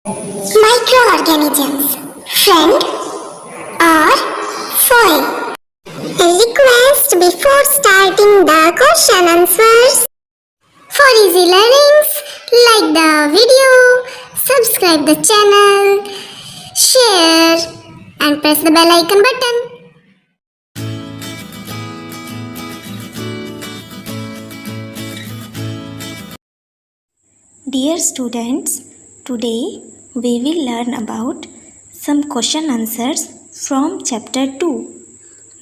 Microorganisms, friend or foe? Request before starting the question answers. For easy learnings, like the video, subscribe the channel, share and press the bell icon button. Dear students, today we will learn about some question answers from chapter 2,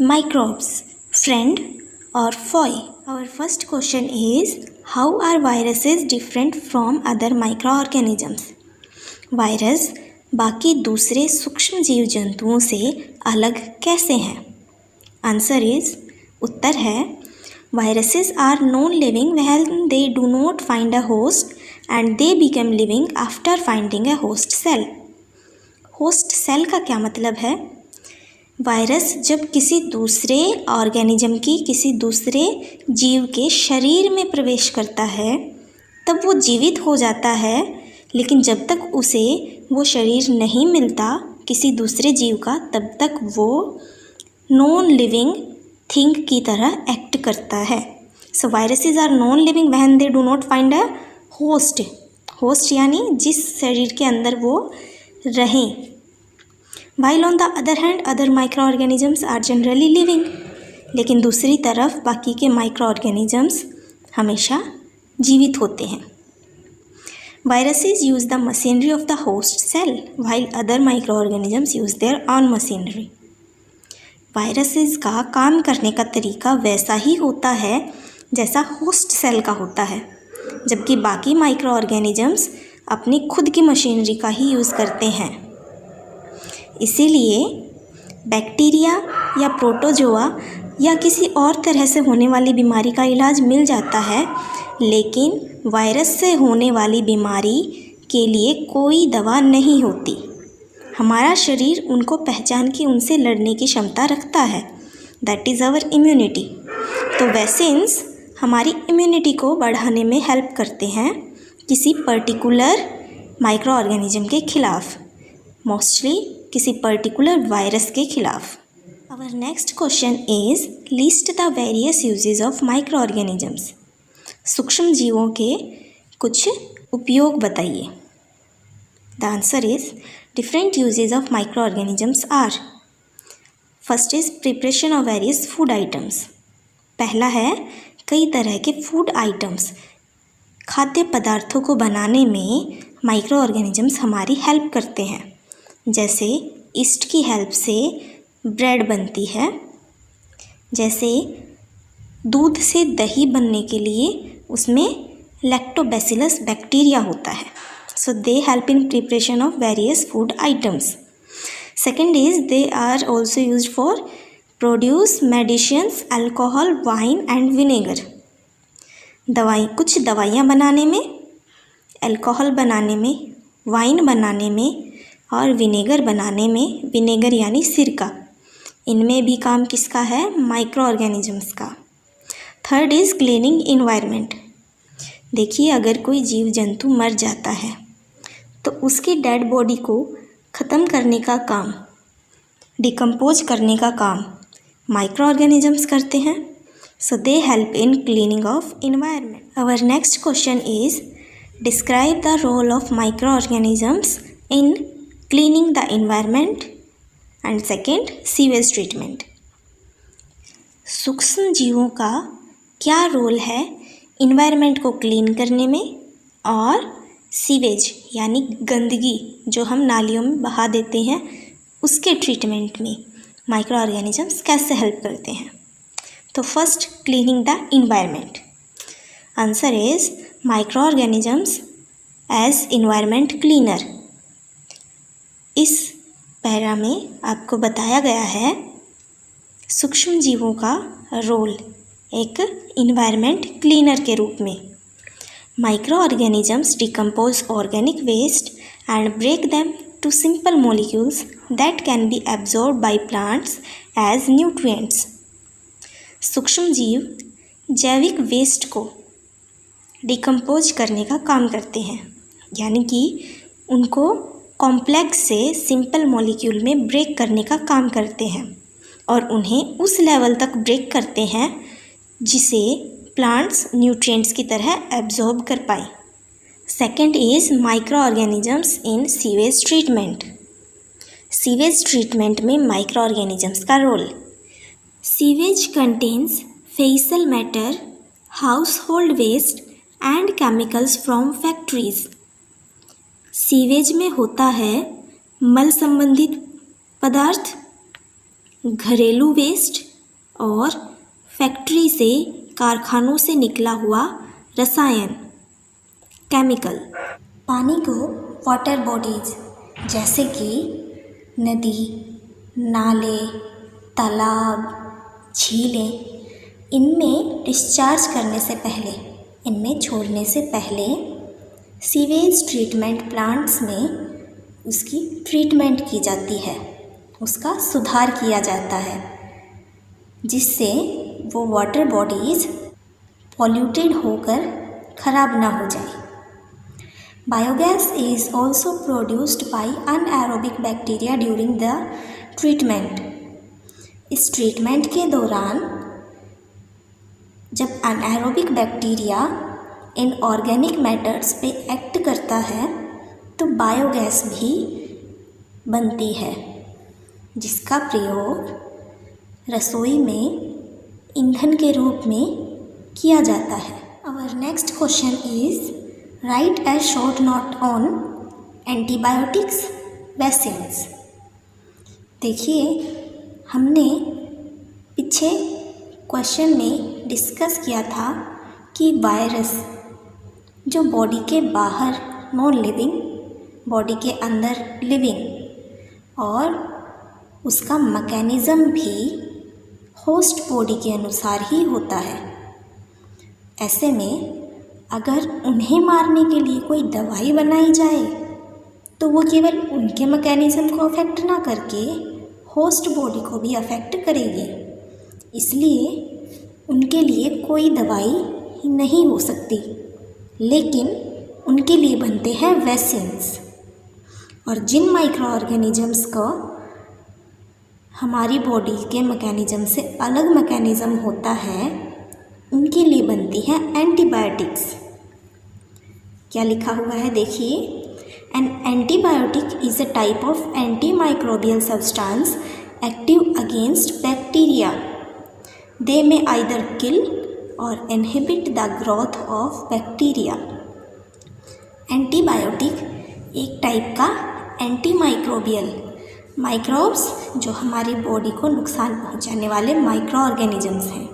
Microbes, Friend or Foe. Our first question is, how are viruses different from other microorganisms? Virus बाकी दूसरे सूक्ष्म जीव जंतुओं से अलग कैसे हैं? Answer is, उत्तर है, viruses are non-living when they do not find a host and they become living after finding a host cell. Host cell का क्या मतलब है? वायरस जब किसी दूसरे ऑर्गेनिज्म की किसी दूसरे जीव के शरीर में प्रवेश करता है तब वो जीवित हो जाता है, लेकिन जब तक उसे वो शरीर नहीं मिलता किसी दूसरे जीव का तब तक वो नॉन लिविंग थिंग की तरह एक्ट करता है. So viruses are non living when they do not find a host. Host यानी जिस शरीर के अंदर वो रहें. While on the other hand other micro organisms are generally living. लेकिन दूसरी तरफ बाकी के माइक्रो ऑर्गेनिजम्स हमेशा जीवित होते हैं. Viruses use the machinery of the host cell while other micro organisms use their own machinery. Viruses का काम करने का तरीका वैसा ही होता है जैसा होस्ट सेल का होता है, जबकि बाकी माइक्रो ऑर्गेनिजम्स अपनी खुद की मशीनरी का ही यूज़ करते हैं. इसीलिए बैक्टीरिया या प्रोटोजोआ या किसी और तरह से होने वाली बीमारी का इलाज मिल जाता है, लेकिन वायरस से होने वाली बीमारी के लिए कोई दवा नहीं होती. हमारा शरीर उनको पहचान के उनसे लड़ने की क्षमता रखता है. That is our immunity. तो वैक्सीन्स हमारी इम्यूनिटी को बढ़ाने में हेल्प करते हैं किसी पर्टिकुलर माइक्रो ऑर्गेनिज्म के खिलाफ, मोस्टली किसी पर्टिकुलर वायरस के खिलाफ. Our next question is, list the various uses of micro organisms. सूक्ष्म जीवों के कुछ उपयोग बताइए. The answer is, different uses of microorganisms are, first is preparation of various food items. पहला है कई तरह के फूड आइटम्स, खाद्य पदार्थों को बनाने में माइक्रो ऑर्गेनिजम्स हमारी हेल्प करते हैं. जैसे ईस्ट की हेल्प से ब्रेड बनती है, जैसे दूध से दही बनने के लिए उसमें लैक्टोबैसिलस बैक्टीरिया होता है. So they help in preparation of various food items. Second is, they are also used for produce medicines, alcohol, wine and vinegar. कुछ दवाइयाँ बनाने में, अल्कोहल बनाने में, वाइन बनाने में और विनेगर बनाने में. विनेगर यानी सिरका, इनमें भी काम किसका है? माइक्रो ऑर्गेनिजम्स का. Third is cleaning environment. देखिए, अगर कोई जीव जंतु मर जाता है तो उसकी डेड बॉडी को ख़त्म करने का काम, डिकम्पोज करने का काम माइक्रो ऑर्गेनिजम्स करते हैं. So they help in cleaning of environment. Our next question is, describe the role of micro organisms in cleaning the environment. And second, sewage treatment. सूक्ष्म जीवों का क्या रोल है इन्वायरमेंट को क्लीन करने में और सीवेज यानी गंदगी जो हम नालियों में बहा देते हैं उसके ट्रीटमेंट में माइक्रो ऑर्गेनिजम्स कैसे हेल्प करते हैं. तो first, cleaning the environment. Answer is, micro organisms as environment cleaner. इस पैरा में आपको बताया गया है सूक्ष्म जीवों का रोल एक इन्वायरमेंट क्लीनर के रूप में. Microorganisms decompose organic waste and break them to simple molecules that can be absorbed by plants as nutrients. सूक्ष्म जीव जैविक वेस्ट को डिकम्पोज करने का काम करते हैं, यानी कि उनको कॉम्प्लेक्स से सिंपल मॉलिक्यूल में ब्रेक करने का काम करते हैं और उन्हें उस लेवल तक ब्रेक करते हैं जिसे प्लांट्स न्यूट्रिएंट्स की तरह एब्जॉर्ब कर पाए। Second is micro organisms in sewage treatment. Sewage treatment में माइक्रो ऑर्गेनिजम्स का role. Sewage contains faecal matter, household waste and chemicals from factories. Sewage में होता है मल संबंधित पदार्थ, घरेलू वेस्ट और फैक्ट्री से कारखानों से निकला हुआ रसायन, केमिकल। पानी को वाटर बॉडीज जैसे कि नदी, नाले, तालाब, झीलें, इनमें डिस्चार्ज करने से पहले, इनमें छोड़ने से पहले सीवेज ट्रीटमेंट प्लांट्स में उसकी ट्रीटमेंट की जाती है, उसका सुधार किया जाता है जिससे वो वाटर बॉडीज़ पॉल्यूटेड होकर ख़राब ना हो जाए। Biogas is also produced by anaerobic bacteria during the treatment. इस ट्रीटमेंट के दौरान जब anaerobic bacteria in organic matters पे एक्ट करता है तो बायोगैस भी बनती है जिसका प्रयोग रसोई में ईंधन के रूप में किया जाता है। Our next question is write a short note on antibiotics vaccines. देखिए, हमने पीछे क्वेश्चन में डिस्कस किया था कि वायरस जो बॉडी के बाहर नॉन लिविंग, बॉडी के अंदर लिविंग, और उसका मैकेनिज़्म भी होस्ट बॉडी के अनुसार ही होता है। ऐसे में अगर उन्हें मारने के लिए कोई दवाई बनाई जाए तो वो केवल उनके मैकेनिज़्म को अफेक्ट ना करके होस्ट बॉडी को भी अफेक्ट करेगी, इसलिए उनके लिए कोई दवाई नहीं हो सकती, लेकिन उनके लिए बनते हैं वैक्सीन्स। और जिन माइक्रो ऑर्गेनिजम्स को हमारी बॉडी के मैकेनिज़्म से अलग मैकेनिज़्म होता है उनके लिए बनती हैं एंटीबायोटिक्स। क्या लिखा हुआ है देखिए, an antibiotic is a type of anti microbial substance active against bacteria. They may either kill or inhibit the growth of bacteria. Antibiotic एक टाइप का एंटी माइक्रोबियल, माइक्रोब्स जो हमारी बॉडी को नुकसान पहुंचाने वाले माइक्रो ऑर्गेनिजम्स हैं,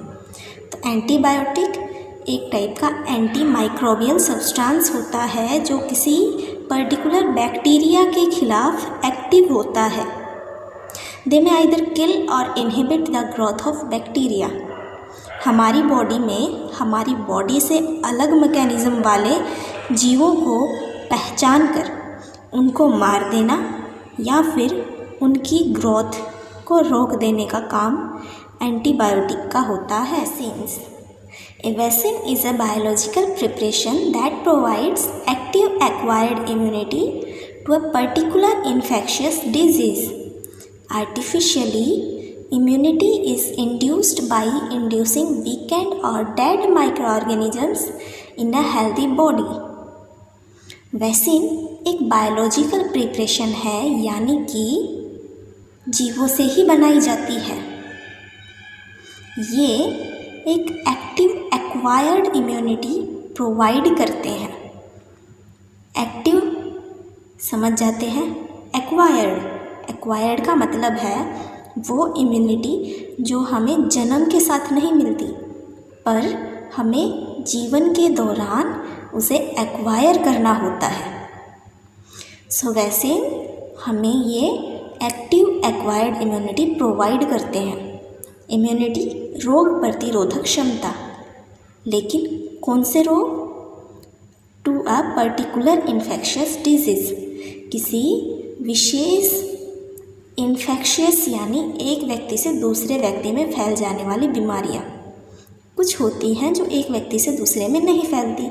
तो एंटीबायोटिक एक टाइप का एंटी माइक्रोबियल सब्सटेंस होता है जो किसी पर्टिकुलर बैक्टीरिया के खिलाफ एक्टिव होता है। दे may either kill or inhibit the growth of bacteria. हमारी बॉडी में हमारी बॉडी से अलग मैकेनिज़्म वाले जीवों को पहचान कर उनको मार देना या फिर उनकी ग्रोथ को रोक देने का काम एंटीबायोटिक का होता है। Vaccines. A vaccine is a biological preparation that provides active acquired immunity to a particular infectious disease. Artificially, immunity is induced by inducing weakened or dead microorganisms in a healthy body. Vaccine एक biological preparation है, यानी कि जीवों से ही बनाई जाती है। ये एक एक्टिव एक्वायर्ड इम्यूनिटी प्रोवाइड करते हैं। एक्टिव समझ जाते हैं, एक्वायर्ड का मतलब है वो इम्यूनिटी जो हमें जन्म के साथ नहीं मिलती, पर हमें जीवन के दौरान उसे एक्वायर करना होता है। सो वैक्सीन हमें ये एक्टिव एक्वायर्ड इम्यूनिटी प्रोवाइड करते हैं। इम्यूनिटी रोग प्रतिरोधक क्षमता, लेकिन कौन से रोग? To a particular infectious disease, किसी विशेष इन्फेक्शियस यानी एक व्यक्ति से दूसरे व्यक्ति में फैल जाने वाली बीमारियाँ। कुछ होती हैं जो एक व्यक्ति से दूसरे में नहीं फैलती,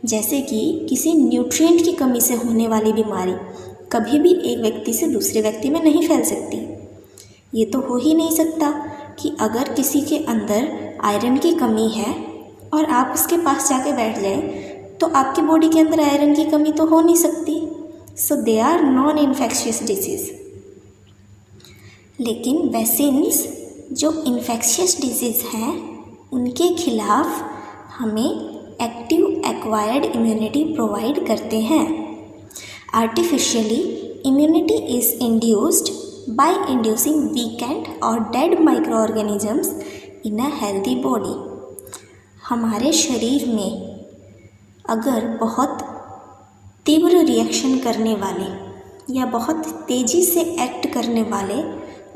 जैसे कि किसी न्यूट्रिएंट की कमी से होने वाली बीमारी कभी भी एक व्यक्ति से दूसरे व्यक्ति में नहीं फैल सकती। ये तो हो ही नहीं सकता कि अगर किसी के अंदर आयरन की कमी है और आप उसके पास जाके बैठ जाए तो आपकी बॉडी के अंदर आयरन की कमी तो हो नहीं सकती। So they are non infectious disease. लेकिन वैक्सीन्स जो इन्फेक्शियस डिजीज़ हैं उनके खिलाफ हमें एक्टिव एक्वायर्ड इम्यूनिटी प्रोवाइड करते हैं। Artificially immunity is induced by inducing weakened or dead micro organisms in a healthy body. हमारे शरीर में अगर बहुत तीव्र रिएक्शन करने वाले या बहुत तेज़ी से एक्ट करने वाले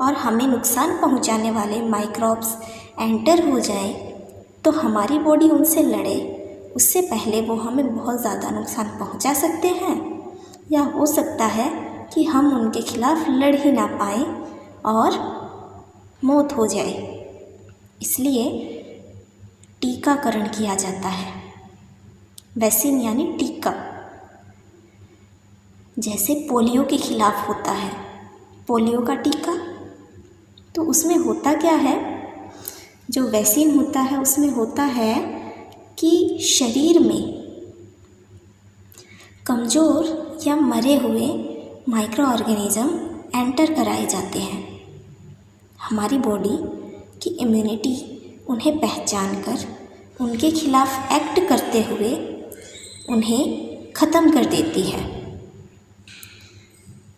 और हमें नुकसान पहुंचाने वाले माइक्रोब्स एंटर हो जाए तो हमारी बॉडी उनसे लड़े उससे पहले वो हमें बहुत ज़्यादा नुकसान पहुंचा सकते हैं, या हो सकता है कि हम उनके खिलाफ लड़ ही ना पाएँ और मौत हो जाए। इसलिए टीकाकरण किया जाता है। वैक्सीन यानी टीका। जैसे पोलियो के खिलाफ होता है पोलियो का टीका, तो उसमें होता क्या है, जो वैक्सीन होता है उसमें होता है कि शरीर में कमज़ोर या मरे हुए माइक्रो ऑर्गेनिज़म एंटर कराए जाते हैं। हमारी बॉडी की इम्यूनिटी उन्हें पहचान कर उनके खिलाफ एक्ट करते हुए उन्हें ख़त्म कर देती है।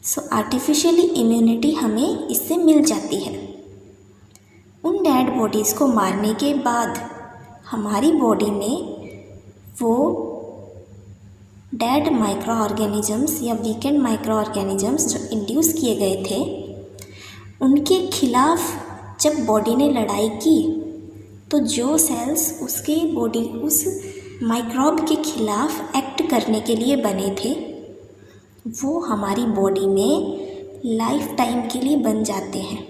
सो आर्टिफिशियली इम्यूनिटी हमें इससे मिल जाती है। उन डेड बॉडीज़ को मारने के बाद हमारी बॉडी में वो डेड माइक्रो ऑर्गेनिजम्स या वीकेंड माइक्रो ऑर्गेनिजम्स जो इंड्यूस किए गए थे उनके खिलाफ जब बॉडी ने लड़ाई की तो जो सेल्स उसके बॉडी उस माइक्रोब के खिलाफ एक्ट करने के लिए बने थे वो हमारी बॉडी में लाइफ टाइम के लिए बन जाते हैं।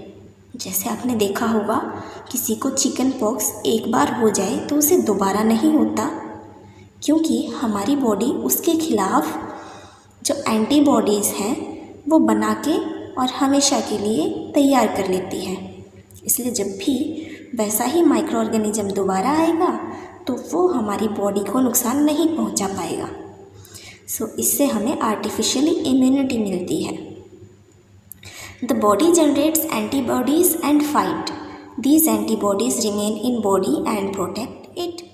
जैसे आपने देखा होगा किसी को चिकन पॉक्स एक बार हो जाए तो उसे दोबारा नहीं होता, क्योंकि हमारी बॉडी उसके खिलाफ जो एंटीबॉडीज़ हैं वो बना के और हमेशा के लिए तैयार कर लेती है। इसलिए जब भी वैसा ही माइक्रो ऑर्गेनिज्म दोबारा आएगा तो वो हमारी बॉडी को नुकसान नहीं पहुंचा पाएगा। सो इससे हमें आर्टिफिशियली इम्यूनिटी मिलती है। The body generates antibodies and fight. These antibodies remain in body and protect it.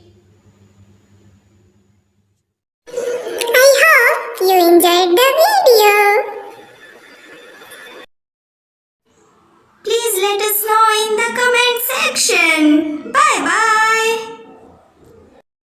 I hope you enjoyed the video. Please let us know in the comment section. Bye.